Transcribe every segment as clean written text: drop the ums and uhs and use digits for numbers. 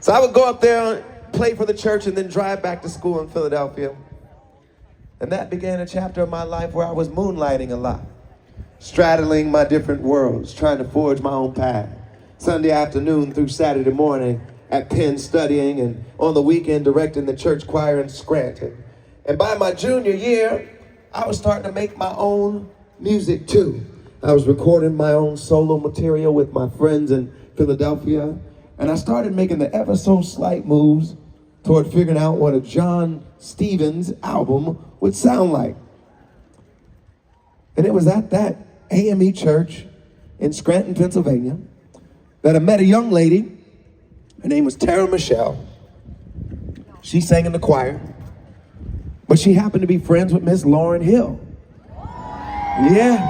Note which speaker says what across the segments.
Speaker 1: So I would go up there, play for the church, and then drive back to school in Philadelphia. And that began a chapter of my life where I was moonlighting a lot, straddling my different worlds, trying to forge my own path. Sunday afternoon through Saturday morning at Penn studying, and on the weekend directing the church choir in Scranton. And by my junior year, I was starting to make my own music too. I was recording my own solo material with my friends in Philadelphia, and I started making the ever so slight moves toward figuring out what a John Stevens album would sound like. And it was at that AME church in Scranton, Pennsylvania, that I met a young lady. Her name was Tara Michelle. She sang in the choir, but she happened to be friends with Miss Lauryn Hill. Yes.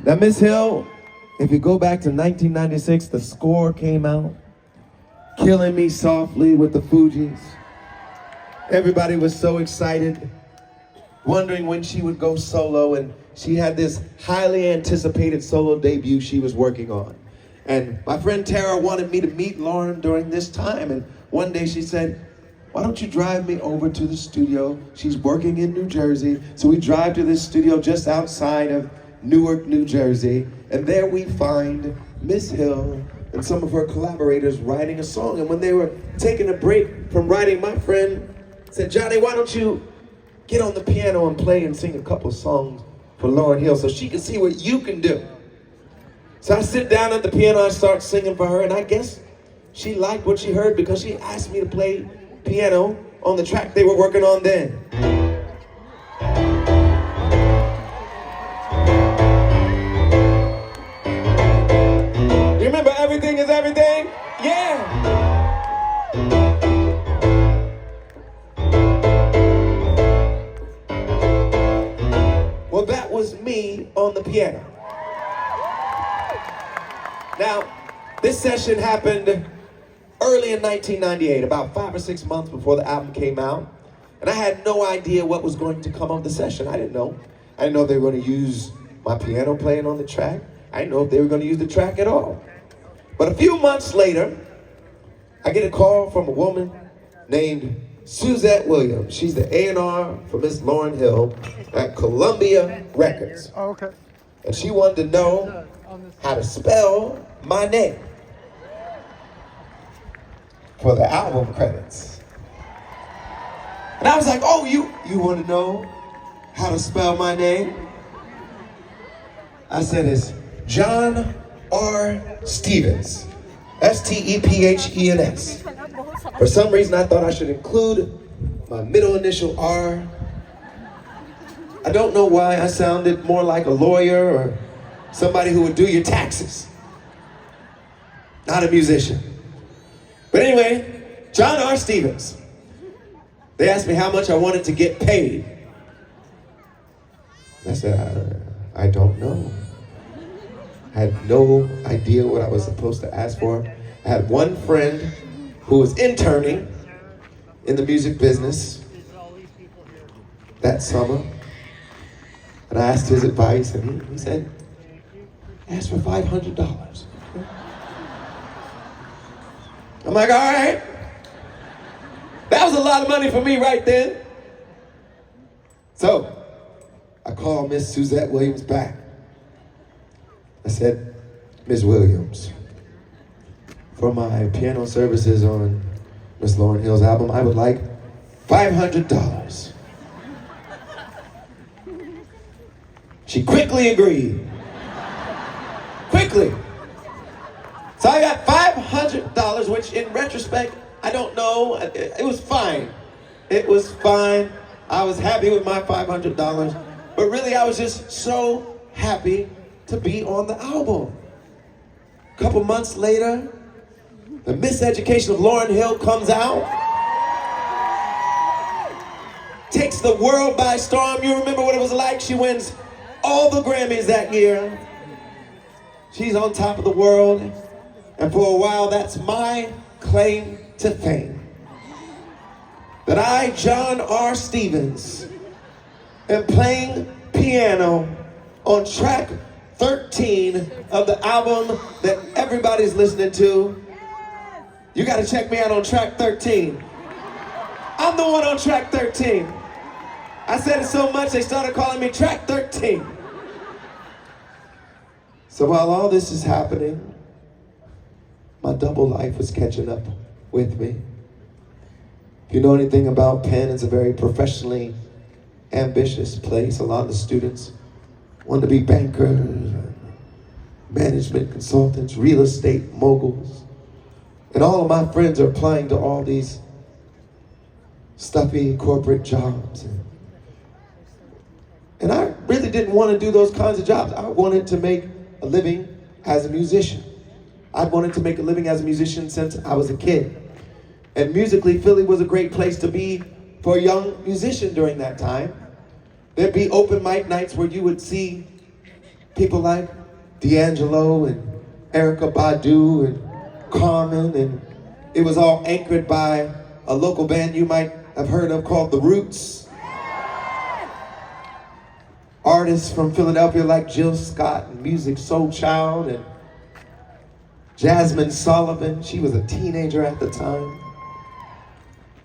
Speaker 1: Now, Miss Hill, if you go back to 1996, The Score came out, Killing Me Softly with the Fugees. Everybody was so excited, wondering when she would go solo, and she had this highly anticipated solo debut she was working on. And my friend Tara wanted me to meet Lauryn during this time, and one day she said, why don't you drive me over to the studio? She's working in New Jersey, so we drive to this studio just outside of Newark, New Jersey, and there we find Miss Hill and some of her collaborators writing a song. And when they were taking a break from writing, my friend said, Johnny, why don't you get on the piano and play and sing a couple songs for Lauryn Hill so she can see what you can do. So I sit down at the piano, I start singing for her, and I guess she liked what she heard because she asked me to play piano on the track they were working on then. You remember Everything Is Everything? Yeah! Well, that was me on the piano. Now, this session happened early in 1998, about 5 or 6 months before the album came out. And I had no idea what was going to come of the session. I didn't know. I didn't know if they were going to use my piano playing on the track. I didn't know if they were going to use the track at all. But a few months later, I get a call from a woman named Suzette Williams. She's the A&R for Miss Lauryn Hill at Columbia Records.
Speaker 2: Oh, okay.
Speaker 1: And she wanted to know how to spell my name for the album credits. And I was like, oh, you want to know how to spell my name? I said, it's John R. Stevens. Stephen's. For some reason, I thought I should include my middle initial R. I don't know why I sounded more like a lawyer or somebody who would do your taxes. Not a musician. But anyway, John R. Stevens. They asked me how much I wanted to get paid. I said, I don't know. I had no idea what I was supposed to ask for. I had one friend who was interning in the music business that summer. And I asked his advice, and he said, ask for $500. I'm like, all right. That was a lot of money for me right then. So I called Miss Suzette Williams back. I said, Miss Williams, for my piano services on Miss Lauryn Hill's album, I would like $500. She quickly agreed. Quickly. So I got $500, which in retrospect, I don't know, it was fine. It was fine. I was happy with my $500, but really I was just so happy to be on the album. A couple months later, The Miseducation of Lauryn Hill comes out. Takes the world by storm. You remember what it was like? She wins all the Grammys that year. She's on top of the world. And for a while, that's my claim to fame. That I, John R. Stevens, am playing piano on track 13 of the album that everybody's listening to. You gotta check me out on track 13. I'm the one on track 13. I said it so much they started calling me track 13. So while all this is happening, my double life was catching up with me. If you know anything about Penn, it's a very professionally ambitious place. A lot of the students want to be bankers, management consultants, real estate moguls. And all of my friends are applying to all these stuffy corporate jobs. And I really didn't want to do those kinds of jobs. I wanted to make a living as a musician. I'd wanted to make a living as a musician since I was a kid. And musically, Philly was a great place to be for a young musician during that time. There'd be open mic nights where you would see people like D'Angelo and Erykah Badu and Carmen, and it was all anchored by a local band you might have heard of called The Roots. Artists from Philadelphia like Jill Scott and Music Soul Child and Jasmine Sullivan. She was a teenager at the time.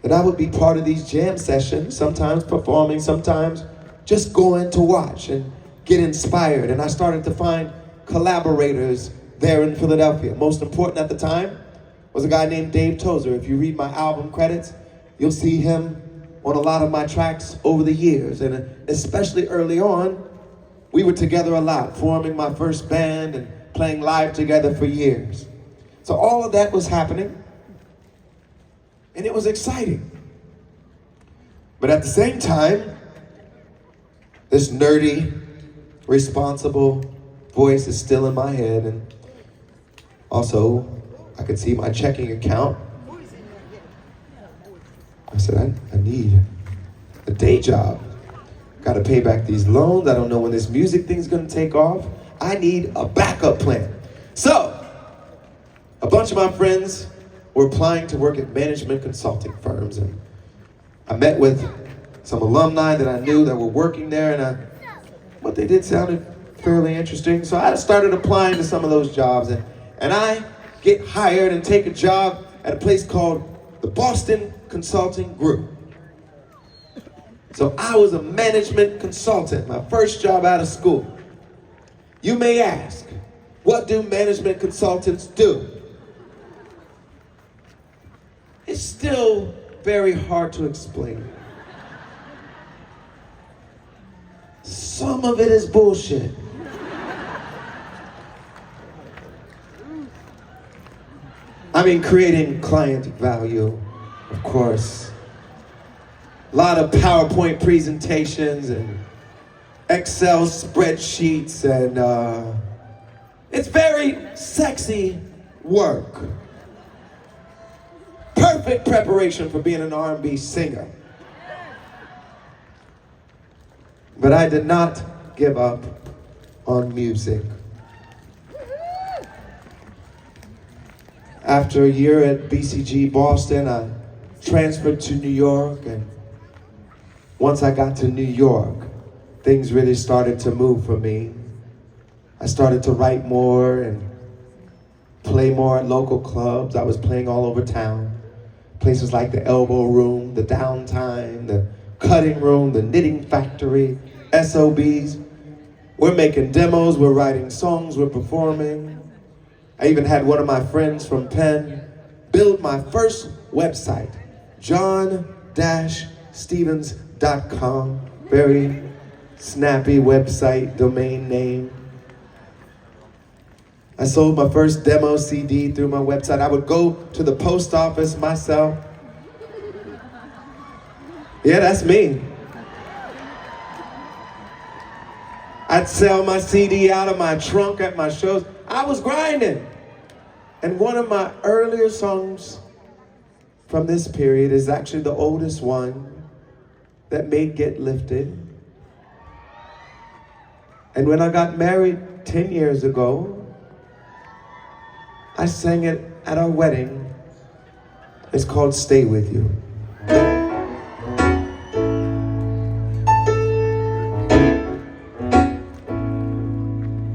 Speaker 1: And I would be part of these jam sessions, sometimes performing, sometimes just going to watch and get inspired. And I started to find collaborators there in Philadelphia. Most important at the time was a guy named Dave Tozer. If you read my album credits, you'll see him on a lot of my tracks over the years. And especially early on, we were together a lot, forming my first band and playing live together for years. So all of that was happening. And it was exciting. But at the same time, this nerdy, responsible voice is still in my head. And also, I could see my checking account. I said, I need a day job. Got to pay back these loans. I don't know when this music thing's going to take off. I need a backup plan. So, a bunch of my friends were applying to work at management consulting firms, and I met with some alumni that I knew that were working there, and what they did sounded fairly interesting. So I started applying to some of those jobs, and I get hired and take a job at a place called the Boston Consulting Group. So I was a management consultant, my first job out of school. You may ask, what do management consultants do? It's still very hard to explain. Some of it is bullshit. I mean, creating client value, of course. A lot of PowerPoint presentations and Excel spreadsheets, and it's very sexy work. Perfect preparation for being an R&B singer. But I did not give up on music. After a year at BCG Boston, I transferred to New York, and once I got to New York, things really started to move for me. I started to write more and play more at local clubs. I was playing all over town. Places like the Elbow Room, the Downtime, the Cutting Room, the Knitting Factory, SOBs. We're making demos, we're writing songs, we're performing. I even had one of my friends from Penn build my first website, john-stevens.com. Very snappy website, domain name. I sold my first demo CD through my website. I would go to the post office myself. Yeah, that's me. I'd sell my CD out of my trunk at my shows. I was grinding. And one of my earlier songs from this period is actually the oldest one that made Get Lifted. And when I got married 10 years ago, I sang it at our wedding. It's called Stay With You.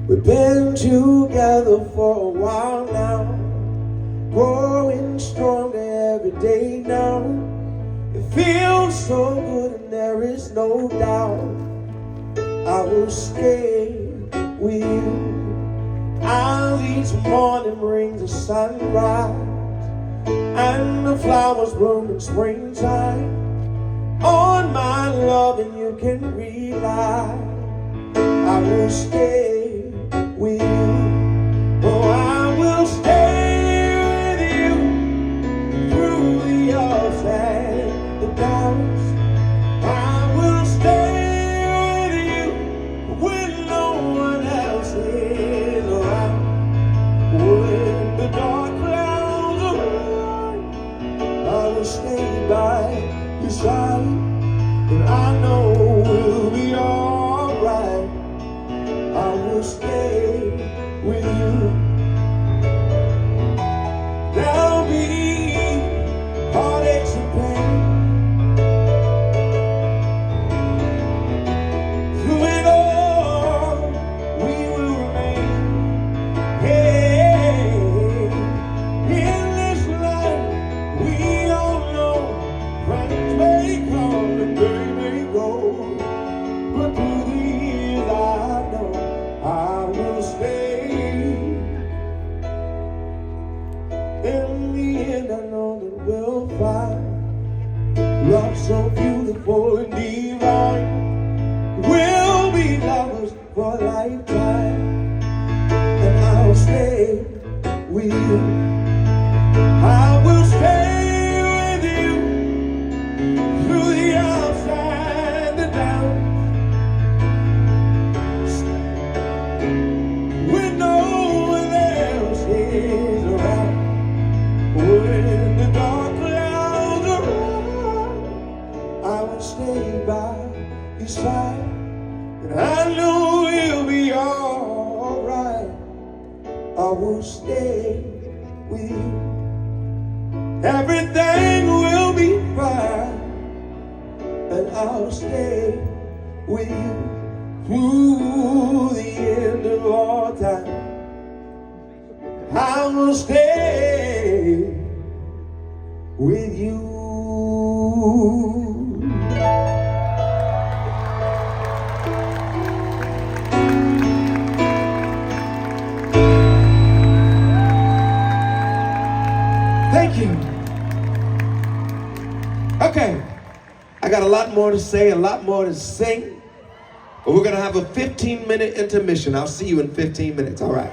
Speaker 1: We've been together for a while now, growing strong. day now. It feels so good and there is no doubt I will stay with you. As each morning brings a sunrise and the flowers bloom in springtime, on my love and you can rely. I will stay with you. Oh, I will stay with you through the ups and the downs. I will stay with you when no one else is around. When the dark clouds are around, I will stay by your side, and I know we'll be alright. I will stay with you. There'll be heartaches and pain. Through it all, we will remain. Hey, in this life, we don't know. Friends may come and they may go, but through the years I know I will stay. In the end, I know that we'll find love so beautiful and divine. We'll be lovers for a lifetime, and I'll stay with you. I will stay with you through the ups and the downs. When no one else is around, when the dark clouds are around, I will stay by your side, and I know you'll be alright. I will stay with you. Everything will be fine, and I'll stay with you through the end of all time. I will stay with you. Thank you. Okay, I got a lot more to say, a lot more to sing, but we're gonna have a 15-minute intermission. I'll see you in 15 minutes, all right?